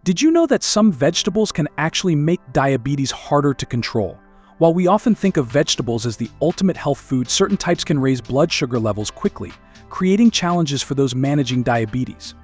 Did you know that some vegetables can actually make diabetes harder to control? While we often think of vegetables as the ultimate health food, certain types can raise blood sugar levels quickly, creating challenges for those managing diabetes.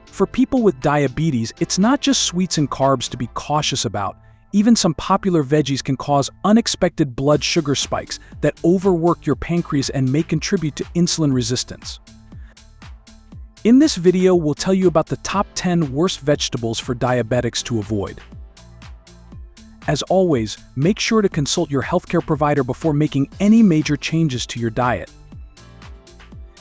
For people with diabetes, it's not just sweets and carbs to be cautious about. Even some popular veggies can cause unexpected blood sugar spikes that overwork your pancreas and may contribute to insulin resistance. In this video, we'll tell you about the top 10 worst vegetables for diabetics to avoid. As always, make sure to consult your healthcare provider before making any major changes to your diet.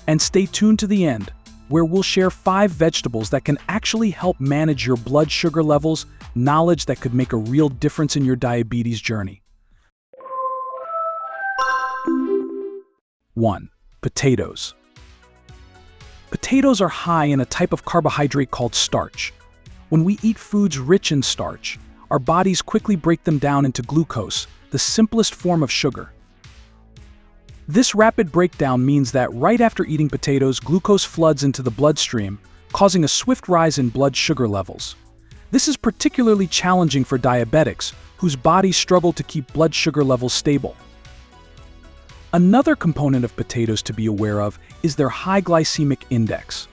And stay tuned to the end, where we'll share 5 vegetables that can actually help manage your blood sugar levels, knowledge that could make a real difference in your diabetes journey. 1. Potatoes. Potatoes are high in a type of carbohydrate called starch. When we eat foods rich in starch, our bodies quickly break them down into glucose, the simplest form of sugar. This rapid breakdown means that right after eating potatoes, glucose floods into the bloodstream, causing a swift rise in blood sugar levels. This is particularly challenging for diabetics, whose bodies struggle to keep blood sugar levels stable. Another component of potatoes to be aware of is their high glycemic index.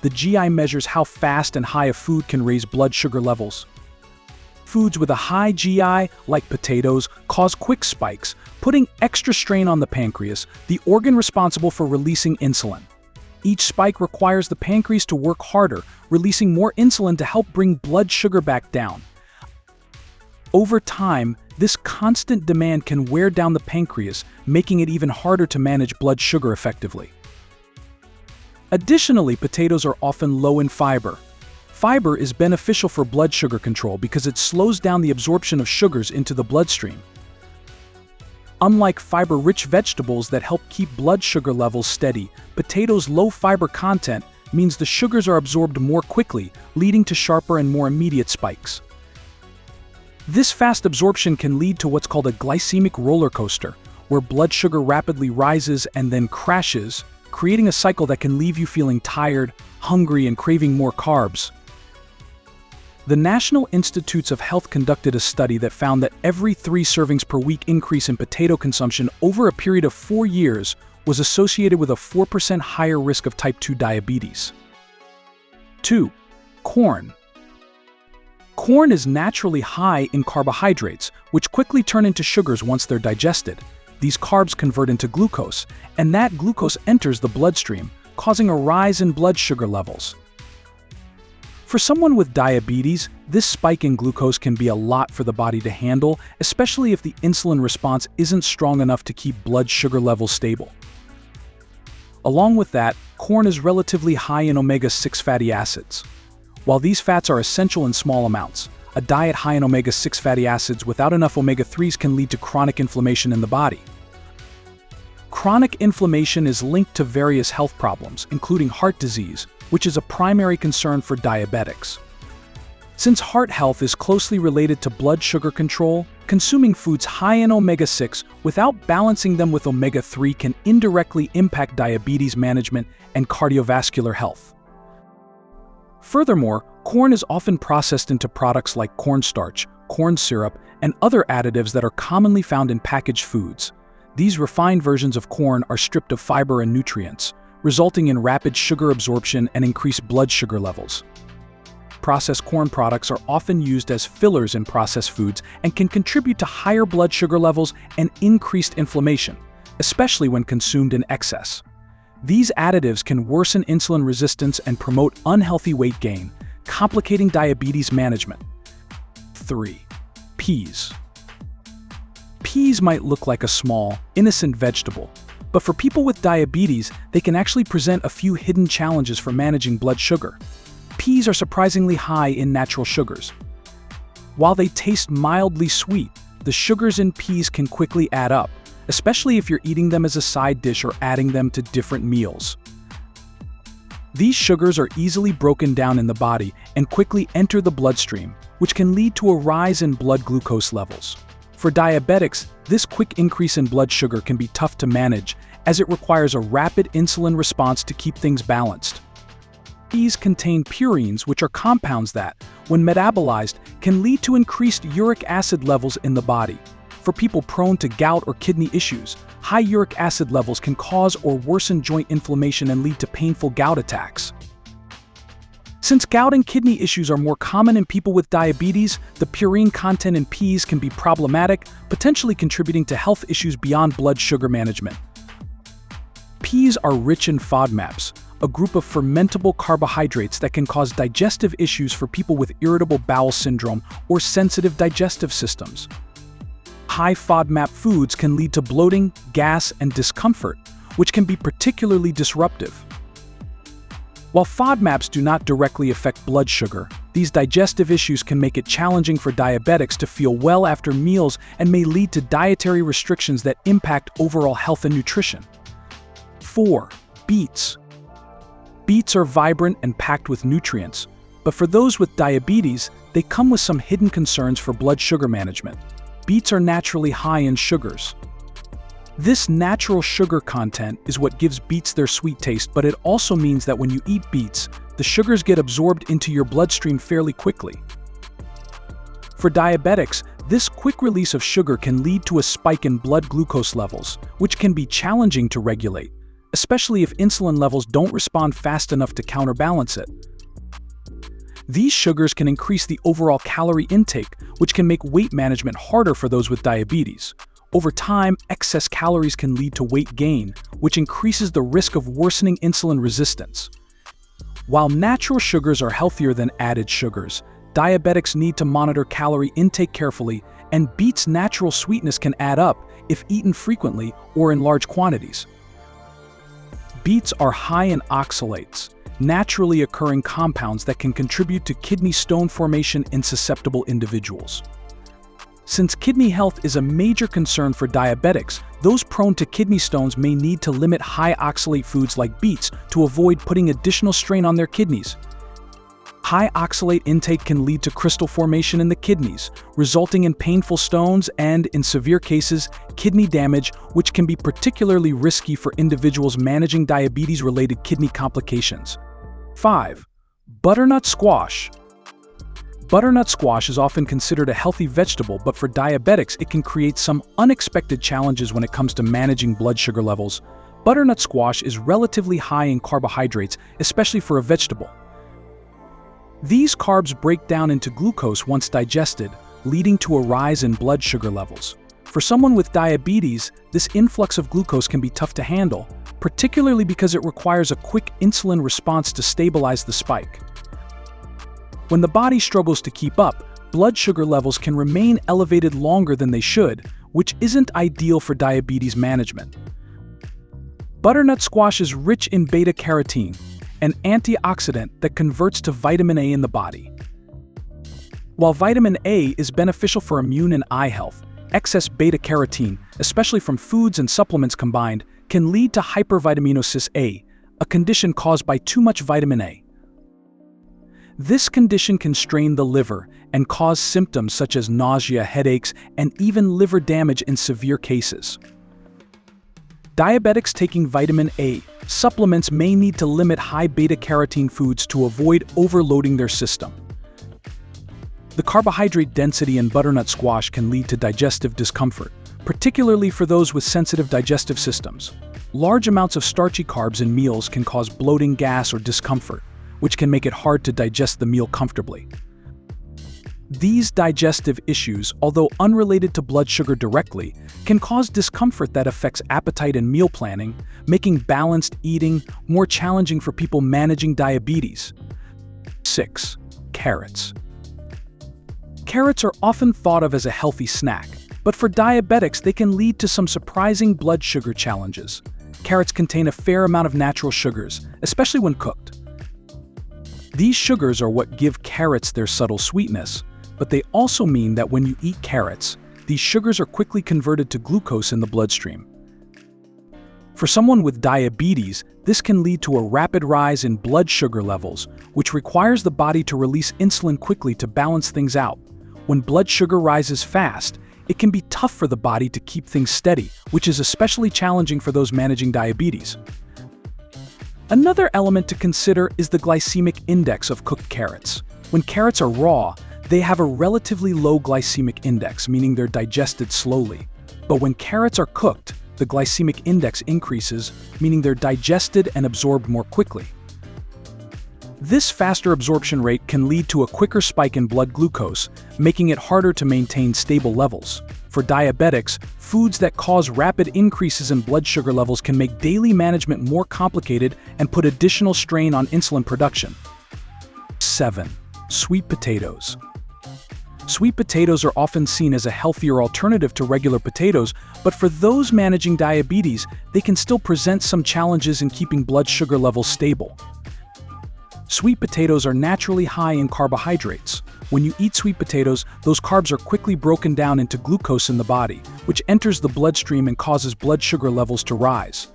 The GI measures how fast and high a food can raise blood sugar levels. Foods with a high GI, like potatoes, cause quick spikes, putting extra strain on the pancreas, the organ responsible for releasing insulin. Each spike requires the pancreas to work harder, releasing more insulin to help bring blood sugar back down. Over time, this constant demand can wear down the pancreas, making it even harder to manage blood sugar effectively. Additionally, potatoes are often low in fiber. Fiber is beneficial for blood sugar control because it slows down the absorption of sugars into the bloodstream. Unlike fiber-rich vegetables that help keep blood sugar levels steady, potatoes' low fiber content means the sugars are absorbed more quickly, leading to sharper and more immediate spikes. This fast absorption can lead to what's called a glycemic roller coaster, where blood sugar rapidly rises and then crashes, creating a cycle that can leave you feeling tired, hungry, and craving more carbs. The National Institutes of Health conducted a study that found that every 3 servings per week increase in potato consumption over a period of 4 years was associated with a 4% higher risk of type 2 diabetes. 2. Corn. Corn is naturally high in carbohydrates, which quickly turn into sugars once they're digested. These carbs convert into glucose, and that glucose enters the bloodstream, causing a rise in blood sugar levels. For someone with diabetes, this spike in glucose can be a lot for the body to handle, especially if the insulin response isn't strong enough to keep blood sugar levels stable. Along with that, corn is relatively high in omega-6 fatty acids. While these fats are essential in small amounts, a diet high in omega-6 fatty acids without enough omega-3s can lead to chronic inflammation in the body. Chronic inflammation is linked to various health problems, including heart disease, which is a primary concern for diabetics. Since heart health is closely related to blood sugar control, consuming foods high in omega-6 without balancing them with omega-3 can indirectly impact diabetes management and cardiovascular health. Furthermore, corn is often processed into products like cornstarch, corn syrup, and other additives that are commonly found in packaged foods. These refined versions of corn are stripped of fiber and nutrients, resulting in rapid sugar absorption and increased blood sugar levels. Processed corn products are often used as fillers in processed foods and can contribute to higher blood sugar levels and increased inflammation, especially when consumed in excess. These additives can worsen insulin resistance and promote unhealthy weight gain, complicating diabetes management. 3. Peas. Peas might look like a small, innocent vegetable, but for people with diabetes, they can actually present a few hidden challenges for managing blood sugar. Peas are surprisingly high in natural sugars. While they taste mildly sweet, the sugars in peas can quickly add up, especially if you're eating them as a side dish or adding them to different meals. These sugars are easily broken down in the body and quickly enter the bloodstream, which can lead to a rise in blood glucose levels. For diabetics, this quick increase in blood sugar can be tough to manage, as it requires a rapid insulin response to keep things balanced. Peas contain purines, which are compounds that, when metabolized, can lead to increased uric acid levels in the body. For people prone to gout or kidney issues, high uric acid levels can cause or worsen joint inflammation and lead to painful gout attacks. Since gout and kidney issues are more common in people with diabetes, the purine content in peas can be problematic, potentially contributing to health issues beyond blood sugar management. Peas are rich in FODMAPs, a group of fermentable carbohydrates that can cause digestive issues for people with irritable bowel syndrome or sensitive digestive systems. High FODMAP foods can lead to bloating, gas, and discomfort, which can be particularly disruptive. While FODMAPs do not directly affect blood sugar, these digestive issues can make it challenging for diabetics to feel well after meals and may lead to dietary restrictions that impact overall health and nutrition. 4. Beets. Beets are vibrant and packed with nutrients, but for those with diabetes, they come with some hidden concerns for blood sugar management. Beets are naturally high in sugars. This natural sugar content is what gives beets their sweet taste, but it also means that when you eat beets, the sugars get absorbed into your bloodstream fairly quickly. For diabetics, this quick release of sugar can lead to a spike in blood glucose levels, which can be challenging to regulate, especially if insulin levels don't respond fast enough to counterbalance it. These sugars can increase the overall calorie intake, which can make weight management harder for those with diabetes. Over time, excess calories can lead to weight gain, which increases the risk of worsening insulin resistance. While natural sugars are healthier than added sugars, diabetics need to monitor calorie intake carefully, and beets' natural sweetness can add up if eaten frequently or in large quantities. Beets are high in oxalates, naturally occurring compounds that can contribute to kidney stone formation in susceptible individuals. Since kidney health is a major concern for diabetics, those prone to kidney stones may need to limit high oxalate foods like beets to avoid putting additional strain on their kidneys. High oxalate intake can lead to crystal formation in the kidneys, resulting in painful stones and, in severe cases, kidney damage, which can be particularly risky for individuals managing diabetes-related kidney complications. 5. Butternut squash. Butternut squash is often considered a healthy vegetable, but for diabetics, it can create some unexpected challenges when it comes to managing blood sugar levels. Butternut squash is relatively high in carbohydrates, especially for a vegetable. These carbs break down into glucose once digested, leading to a rise in blood sugar levels. For someone with diabetes, this influx of glucose can be tough to handle, particularly because it requires a quick insulin response to stabilize the spike. When the body struggles to keep up, blood sugar levels can remain elevated longer than they should, which isn't ideal for diabetes management. Butternut squash is rich in beta-carotene, an antioxidant that converts to vitamin A in the body. While vitamin A is beneficial for immune and eye health, excess beta-carotene, especially from foods and supplements combined, can lead to hypervitaminosis A, a condition caused by too much vitamin A. This condition can strain the liver and cause symptoms such as nausea, headaches, and even liver damage in severe cases. Diabetics taking vitamin A supplements may need to limit high beta-carotene foods to avoid overloading their system. The carbohydrate density in butternut squash can lead to digestive discomfort, particularly for those with sensitive digestive systems. Large amounts of starchy carbs in meals can cause bloating, gas, or discomfort, which can make it hard to digest the meal comfortably. These digestive issues, although unrelated to blood sugar directly, can cause discomfort that affects appetite and meal planning, making balanced eating more challenging for people managing diabetes. 6. Carrots. Carrots are often thought of as a healthy snack, but for diabetics they can lead to some surprising blood sugar challenges. Carrots contain a fair amount of natural sugars, especially when cooked. These sugars are what give carrots their subtle sweetness, but they also mean that when you eat carrots, these sugars are quickly converted to glucose in the bloodstream. For someone with diabetes, this can lead to a rapid rise in blood sugar levels, which requires the body to release insulin quickly to balance things out. When blood sugar rises fast, it can be tough for the body to keep things steady, which is especially challenging for those managing diabetes. Another element to consider is the glycemic index of cooked carrots. When carrots are raw, they have a relatively low glycemic index, meaning they're digested slowly. But when carrots are cooked, the glycemic index increases, meaning they're digested and absorbed more quickly. This faster absorption rate can lead to a quicker spike in blood glucose, making it harder to maintain stable levels. For diabetics, foods that cause rapid increases in blood sugar levels can make daily management more complicated and put additional strain on insulin production. 7. Sweet potatoes. Sweet potatoes are often seen as a healthier alternative to regular potatoes, but for those managing diabetes, they can still present some challenges in keeping blood sugar levels stable. Sweet potatoes are naturally high in carbohydrates. When you eat sweet potatoes, those carbs are quickly broken down into glucose in the body, which enters the bloodstream and causes blood sugar levels to rise.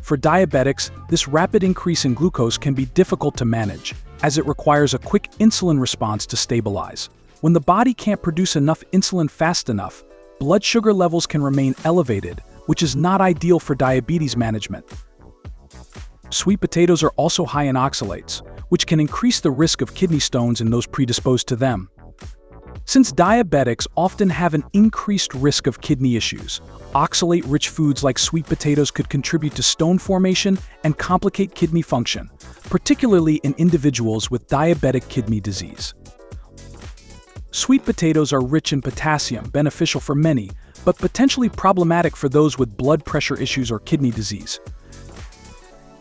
For diabetics, this rapid increase in glucose can be difficult to manage, as it requires a quick insulin response to stabilize. When the body can't produce enough insulin fast enough, blood sugar levels can remain elevated, which is not ideal for diabetes management. Sweet potatoes are also high in oxalates, which can increase the risk of kidney stones in those predisposed to them. Since diabetics often have an increased risk of kidney issues, oxalate-rich foods like sweet potatoes could contribute to stone formation and complicate kidney function, particularly in individuals with diabetic kidney disease. Sweet potatoes are rich in potassium, beneficial for many, but potentially problematic for those with blood pressure issues or kidney disease.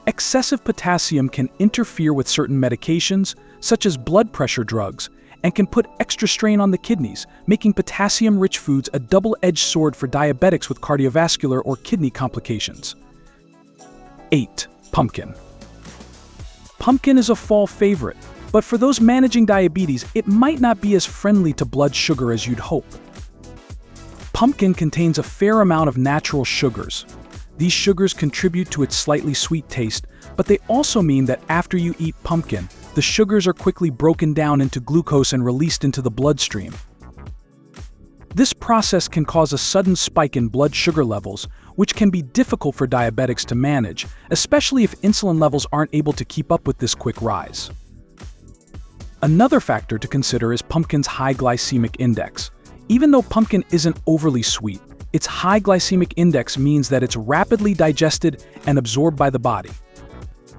Excessive potassium can interfere with certain medications, such as blood pressure drugs, and can put extra strain on the kidneys, making potassium-rich foods a double-edged sword for diabetics with cardiovascular or kidney complications. 8. Pumpkin. Pumpkin is a fall favorite, but for those managing diabetes, it might not be as friendly to blood sugar as you'd hope. Pumpkin contains a fair amount of natural sugars. These sugars contribute to its slightly sweet taste, but they also mean that after you eat pumpkin, the sugars are quickly broken down into glucose and released into the bloodstream. This process can cause a sudden spike in blood sugar levels, which can be difficult for diabetics to manage, especially if insulin levels aren't able to keep up with this quick rise. Another factor to consider is pumpkin's high glycemic index. Even though pumpkin isn't overly sweet, its high glycemic index means that it's rapidly digested and absorbed by the body.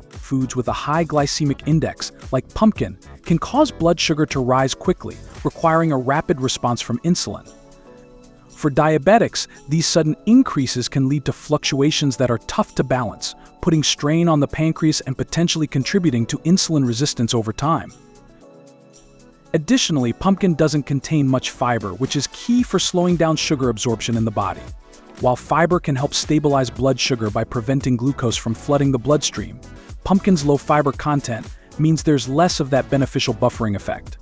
Foods with a high glycemic index, like pumpkin, can cause blood sugar to rise quickly, requiring a rapid response from insulin. For diabetics, these sudden increases can lead to fluctuations that are tough to balance, putting strain on the pancreas and potentially contributing to insulin resistance over time. Additionally, pumpkin doesn't contain much fiber, which is key for slowing down sugar absorption in the body. While fiber can help stabilize blood sugar by preventing glucose from flooding the bloodstream, pumpkin's low fiber content means there's less of that beneficial buffering effect.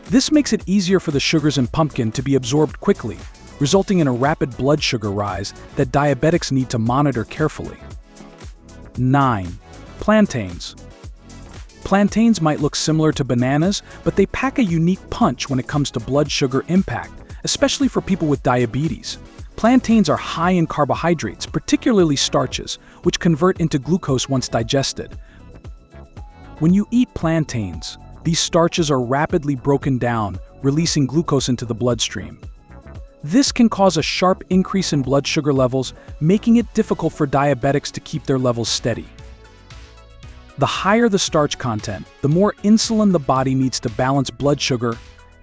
This makes it easier for the sugars in pumpkin to be absorbed quickly, resulting in a rapid blood sugar rise that diabetics need to monitor carefully. 9. Plantains. Plantains might look similar to bananas, but they pack a unique punch when it comes to blood sugar impact, especially for people with diabetes. Plantains are high in carbohydrates, particularly starches, which convert into glucose once digested. When you eat plantains, these starches are rapidly broken down, releasing glucose into the bloodstream. This can cause a sharp increase in blood sugar levels, making it difficult for diabetics to keep their levels steady. The higher the starch content, the more insulin the body needs to balance blood sugar,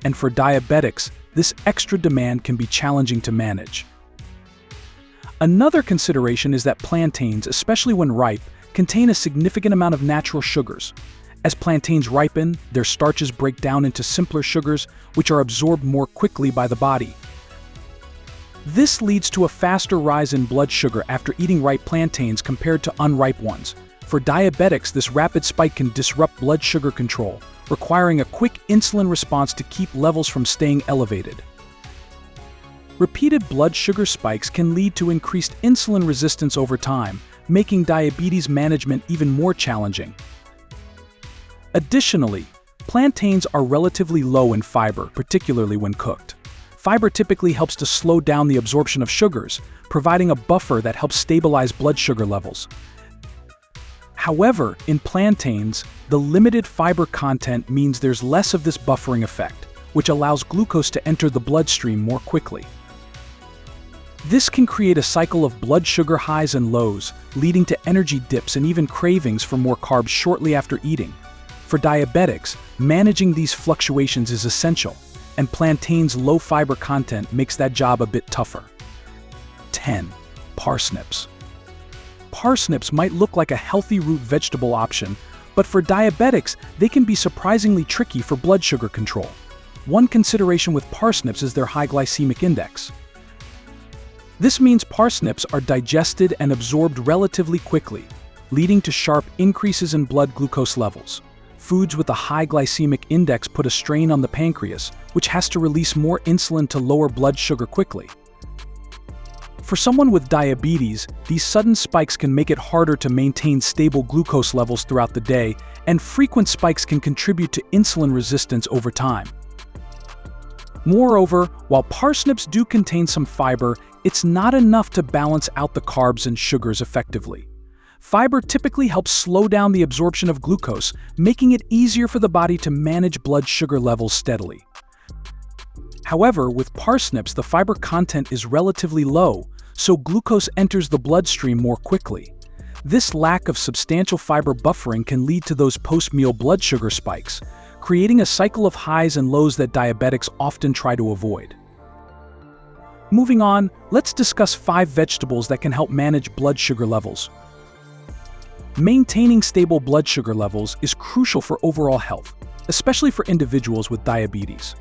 and for diabetics, this extra demand can be challenging to manage. Another consideration is that plantains, especially when ripe, contain a significant amount of natural sugars. As plantains ripen, their starches break down into simpler sugars, which are absorbed more quickly by the body. This leads to a faster rise in blood sugar after eating ripe plantains compared to unripe ones. For diabetics, this rapid spike can disrupt blood sugar control, requiring a quick insulin response to keep levels from staying elevated. Repeated blood sugar spikes can lead to increased insulin resistance over time, making diabetes management even more challenging. Additionally, plantains are relatively low in fiber, particularly when cooked. Fiber typically helps to slow down the absorption of sugars, providing a buffer that helps stabilize blood sugar levels. However, in plantains, the limited fiber content means there's less of this buffering effect, which allows glucose to enter the bloodstream more quickly. This can create a cycle of blood sugar highs and lows, leading to energy dips and even cravings for more carbs shortly after eating. For diabetics, managing these fluctuations is essential, and plantains' low fiber content makes that job a bit tougher. 10. Parsnips. Parsnips might look like a healthy root vegetable option, but for diabetics, they can be surprisingly tricky for blood sugar control. One consideration with parsnips is their high glycemic index. This means parsnips are digested and absorbed relatively quickly, leading to sharp increases in blood glucose levels. Foods with a high glycemic index put a strain on the pancreas, which has to release more insulin to lower blood sugar quickly. For someone with diabetes, these sudden spikes can make it harder to maintain stable glucose levels throughout the day, and frequent spikes can contribute to insulin resistance over time. Moreover, while parsnips do contain some fiber, it's not enough to balance out the carbs and sugars effectively. Fiber typically helps slow down the absorption of glucose, making it easier for the body to manage blood sugar levels steadily. However, with parsnips, the fiber content is relatively low, so glucose enters the bloodstream more quickly. This lack of substantial fiber buffering can lead to those post-meal blood sugar spikes, creating a cycle of highs and lows that diabetics often try to avoid. Moving on, let's discuss 5 vegetables that can help manage blood sugar levels. Maintaining stable blood sugar levels is crucial for overall health, especially for individuals with diabetes.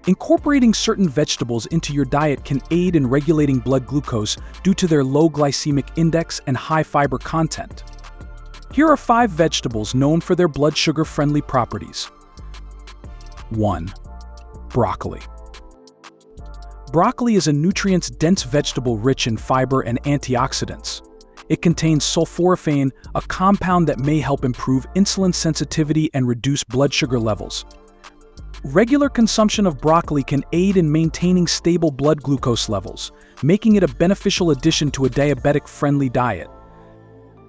Incorporating certain vegetables into your diet can aid in regulating blood glucose due to their low glycemic index and high fiber content. Here are 5 vegetables known for their blood sugar-friendly properties. 1. Broccoli. Broccoli is a nutrients-dense vegetable rich in fiber and antioxidants. It contains sulforaphane, a compound that may help improve insulin sensitivity and reduce blood sugar levels. Regular consumption of broccoli can aid in maintaining stable blood glucose levels, making it a beneficial addition to a diabetic-friendly diet.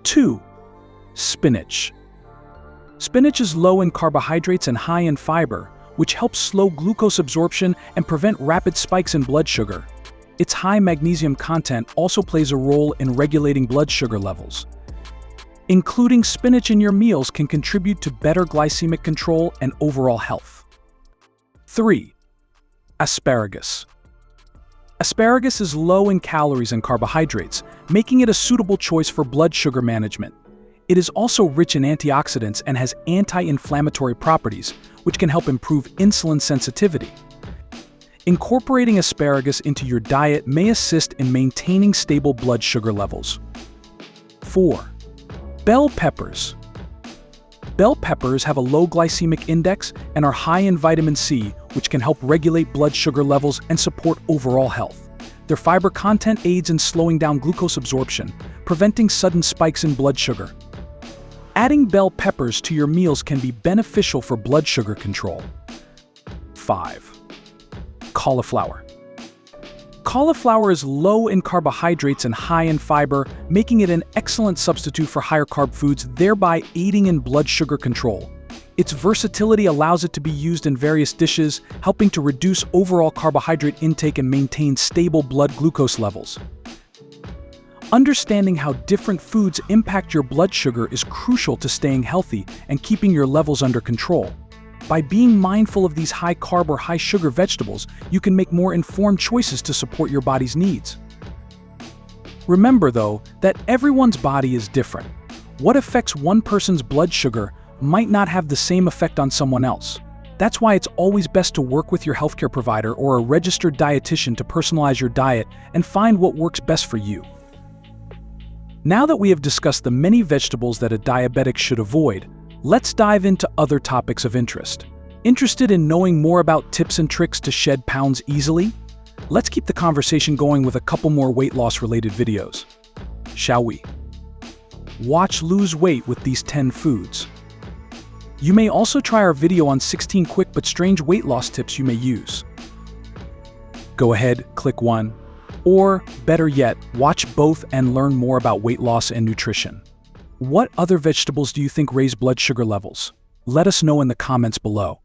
2. Spinach. Spinach is low in carbohydrates and high in fiber, which helps slow glucose absorption and prevent rapid spikes in blood sugar. Its high magnesium content also plays a role in regulating blood sugar levels. Including spinach in your meals can contribute to better glycemic control and overall health. 3. Asparagus. Asparagus is low in calories and carbohydrates, making it a suitable choice for blood sugar management. It is also rich in antioxidants and has anti-inflammatory properties, which can help improve insulin sensitivity. Incorporating asparagus into your diet may assist in maintaining stable blood sugar levels. 4. Bell peppers. Bell peppers have a low glycemic index and are high in vitamin C, which can help regulate blood sugar levels and support overall health. Their fiber content aids in slowing down glucose absorption, preventing sudden spikes in blood sugar. Adding bell peppers to your meals can be beneficial for blood sugar control. 5. Cauliflower. Cauliflower is low in carbohydrates and high in fiber, making it an excellent substitute for higher carb foods, thereby aiding in blood sugar control. Its versatility allows it to be used in various dishes, helping to reduce overall carbohydrate intake and maintain stable blood glucose levels. Understanding how different foods impact your blood sugar is crucial to staying healthy and keeping your levels under control. By being mindful of these high-carb or high-sugar vegetables, you can make more informed choices to support your body's needs. Remember, though, that everyone's body is different. What affects one person's blood sugar might not have the same effect on someone else. That's why it's always best to work with your healthcare provider or a registered dietitian to personalize your diet and find what works best for you. Now that we have discussed the many vegetables that a diabetic should avoid, let's dive into other topics of interest. Interested in knowing more about tips and tricks to shed pounds easily? Let's keep the conversation going with a couple more weight loss related videos. Shall we? Watch Lose Weight with these 10 foods. You may also try our video on 16 quick but strange weight loss tips you may use. Go ahead, click one. Or, better yet, watch both and learn more about weight loss and nutrition. What other vegetables do you think raise blood sugar levels? Let us know in the comments below.